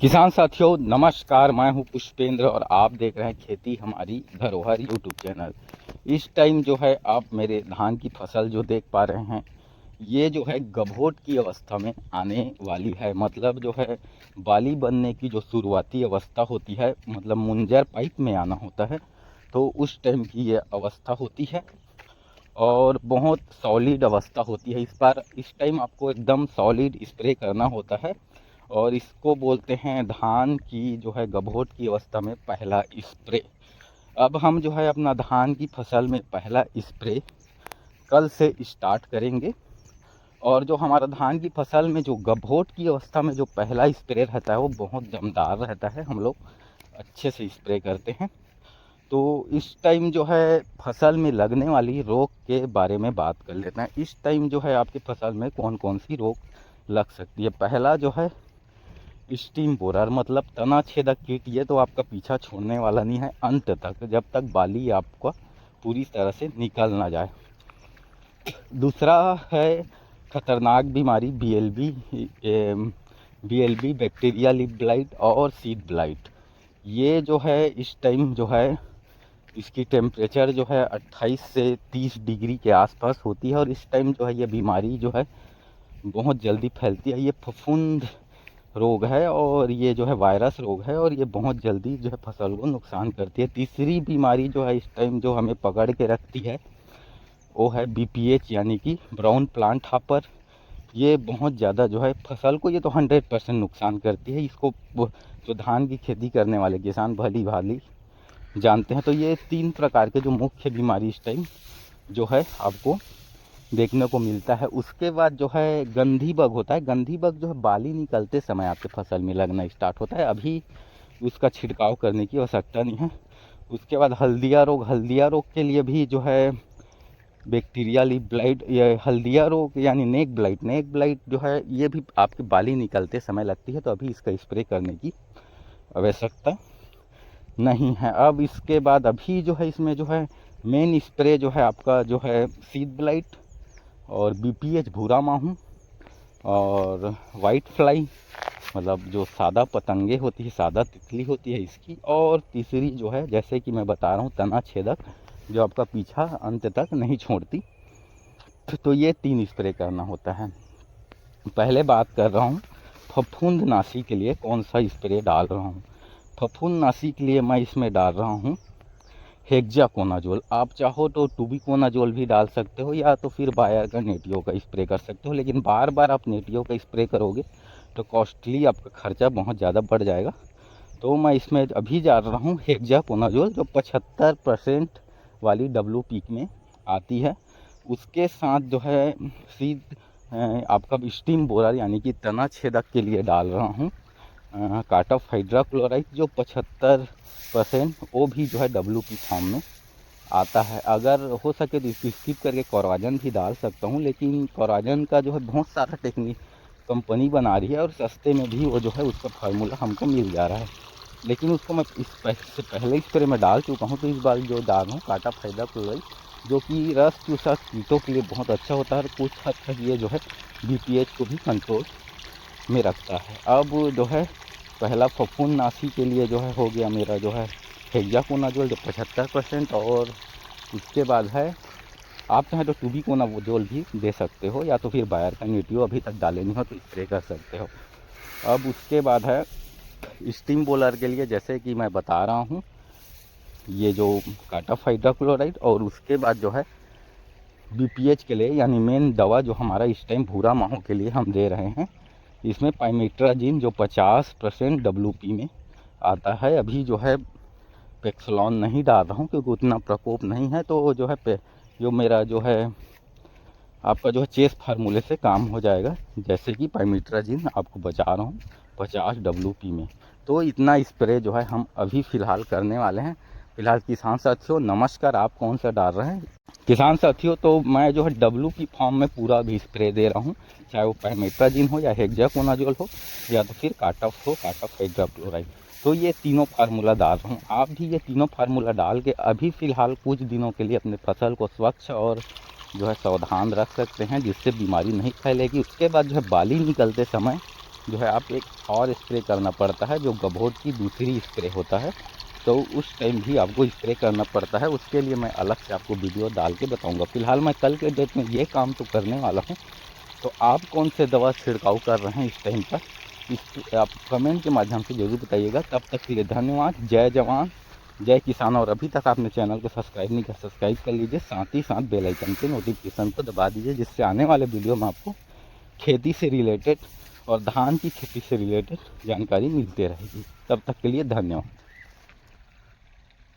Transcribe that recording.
किसान साथियों नमस्कार। मैं हूं पुष्पेंद्र और आप देख रहे हैं खेती हमारी धरोहर यूट्यूब चैनल। इस टाइम जो है आप मेरे धान की फसल जो देख पा रहे हैं, ये जो है गभोट की अवस्था में आने वाली है। मतलब जो है बाली बनने की जो शुरुआती अवस्था होती है, मतलब मुंजर पाइप में आना होता है, तो उस टाइम की ये अवस्था होती है और बहुत सॉलिड अवस्था होती है। इस टाइम आपको एकदम सॉलिड स्प्रे करना होता है और इसको बोलते हैं धान की जो है गभोट की अवस्था में पहला स्प्रे। अब हम जो है अपना धान की फसल में पहला स्प्रे कल से स्टार्ट करेंगे। और जो हमारा धान की फसल में जो गभोट की अवस्था में जो पहला स्प्रे रहता है वो बहुत दमदार रहता है। हम लोग अच्छे से स्प्रे करते हैं। तो इस टाइम जो है फसल में लगने वाली रोग के बारे में बात कर लेते हैं। इस टाइम जो है आपकी फसल में कौन कौन सी रोग लग सकती है। पहला जो है स्टीम बोरर, मतलब तना छेदक कीट। ये तो आपका पीछा छोड़ने वाला नहीं है अंत तक, जब तक बाली आपका पूरी तरह से निकल ना जाए। दूसरा है खतरनाक बीमारी बीएलबी बैक्टीरिया लीफ ब्लाइट और सीड ब्लाइट। ये जो है इस टाइम जो है इसकी टेम्परेचर जो है 28 से 30 डिग्री के आसपास होती है और इस टाइम जो है ये बीमारी जो है बहुत जल्दी फैलती है। ये फफूंद रोग है और ये जो है वायरस रोग है और ये बहुत जल्दी जो है फसल को नुकसान करती है। तीसरी बीमारी जो है इस टाइम जो हमें पकड़ के रखती है वो है बीपीएच, यानी कि ब्राउन प्लांट हॉपर। ये बहुत ज़्यादा जो है फसल को ये तो 100% नुकसान करती है। इसको जो धान की खेती करने वाले किसान भली भाली जानते हैं। तो ये 3 प्रकार के जो मुख्य बीमारी इस टाइम जो है आपको देखने को मिलता है। उसके बाद जो है गंधी बग होता है। गंधी बग जो है बाली निकलते समय आपके फसल में लगना स्टार्ट होता है, अभी उसका छिड़काव करने की आवश्यकता नहीं है। उसके बाद हल्दिया रोग। हल्दिया रोग के लिए भी जो है बैक्टीरिया लीफ ब्लाइट, या हल्दिया रोग यानी नेक ब्लाइट। नेक ब्लाइट जो है ये भी आपकी बाली निकलते समय लगती है, तो अभी इसका स्प्रे करने की आवश्यकता नहीं है। अब इसके बाद अभी जो है इसमें जो है मेन स्प्रे जो है आपका जो है सीड ब्लाइट और बीपीएच भूरा माहू और वाइट फ्लाई, मतलब जो सादा पतंगे होती है, सादा तितली होती है इसकी। और तीसरी जो है जैसे कि मैं बता रहा हूँ तना छेदक, जो आपका पीछा अंत तक नहीं छोड़ती। तो ये 3 स्प्रे करना होता है। पहले बात कर रहा हूँ फफूंदनाशी के लिए कौन सा स्प्रे डाल रहा हूँ। फफूंदनाशी के लिए मैं इसमें डाल रहा हूँ हेक्साकोनाजोल। आप चाहो तो टूबिकोनाजोल भी डाल सकते हो या तो फिर बायर का नेटियो का स्प्रे कर सकते हो, लेकिन बार बार आप नेटियो का स्प्रे करोगे तो कॉस्टली आपका खर्चा बहुत ज़्यादा बढ़ जाएगा। तो मैं इसमें अभी जा रहा हूँ हेक्साकोनाजोल, जो 75% वाली WP में आती है। उसके साथ जो है सीड आपका स्टीम बोरर यानी कि तना छेदक के लिए डाल रहा हूँ कार्टफ हाइड्रोक्लोराइड, जो 75% वो भी जो है WP फॉर्म में आता है। अगर हो सके तो इसको स्किप करके कोराजन भी डाल सकता हूँ, लेकिन कोराजन का जो है बहुत सारा टेक्निक कंपनी बना रही है और सस्ते में भी वो जो है उसका फार्मूला हमको मिल जा रहा है, लेकिन उसको मैं इससे पहले स्प्रे में डाल चुका हूँ। तो इस बार जो डाल रहा हूँ कार्टफ हाइड्रोक्लोराइड, जो कि रस चूसा कीटों के लिए बहुत अच्छा होता है और कुछ हद तक ये जो है बीपीएच को भी कंट्रोल में रखता है। अब जो है पहला फफूंदनाशी के लिए जो है हो गया मेरा जो है हेक्साकोनाजोल, जो 75%। और उसके बाद है आप चाहें तो टूबिकोनाजोल भी दे सकते हो या तो फिर बायर का नेटियो अभी तक डाले नहीं हो तो स्प्रे कर सकते हो। अब उसके बाद है स्टीम बोलर के लिए, जैसे कि मैं बता रहा हूँ ये जो कार्टफ हाइड्रोक्लोराइड। और उसके बाद जो है बीपीएच के लिए यानी मेन दवा जो हमारा इस टाइम भूरा माहो के लिए हम दे रहे हैं, इसमें पाइमेट्राजिन जो 50% WP में आता है। अभी जो है पेक्सलॉन नहीं डाल रहा हूँ क्योंकि उतना प्रकोप नहीं है। तो जो है जो मेरा जो है आपका जो है चेस फार्मूले से काम हो जाएगा, जैसे कि पाइमेट्राजिन आपको बचा रहा हूँ 50 WP में। तो इतना स्प्रे जो है हम अभी फ़िलहाल करने वाले हैं। फिलहाल किसान साथियों नमस्कार। आप कौन सा डाल रहे हैं किसान साथियों? तो मैं जो है WP फॉर्म में पूरा भी स्प्रे दे रहा हूँ, चाहे वो पाइमेट्राजिन हो या हेक्साकोनाजोल हो या तो फिर कार्टफ हाइड्रोक्लोराइड। तो ये तीनों फार्मूला डाल रहा हूँ। आप भी ये तीनों फार्मूला डाल के अभी फ़िलहाल कुछ दिनों के लिए अपने फसल को स्वच्छ और जो है सावधान रख सकते हैं, जिससे बीमारी नहीं फैलेगी। उसके बाद जो है बाली निकलते समय जो है आप एक और स्प्रे करना पड़ता है, जो गभोट की दूसरी स्प्रे होता है, तो उस टाइम भी आपको स्प्रे करना पड़ता है। उसके लिए मैं अलग से आपको वीडियो डाल के बताऊंगा। फिलहाल मैं कल के डेट में ये काम तो करने वाला हूँ। तो आप कौन से दवा छिड़काव कर रहे हैं इस टाइम पर, इस आप कमेंट के माध्यम से ज़रूर बताइएगा। तब तक के लिए धन्यवाद। जय जवान जय किसान। और अभी तक आपने चैनल को सब्सक्राइब नहीं किया, सब्सक्राइब कर लीजिए, साथ ही साथ बेल आइकन के नोटिफिकेशन को दबा दीजिए, जिससे आने वाले वीडियो में आपको खेती से रिलेटेड और धान की खेती से रिलेटेड जानकारी मिलती रहेगी। तब तक के लिए धन्यवाद।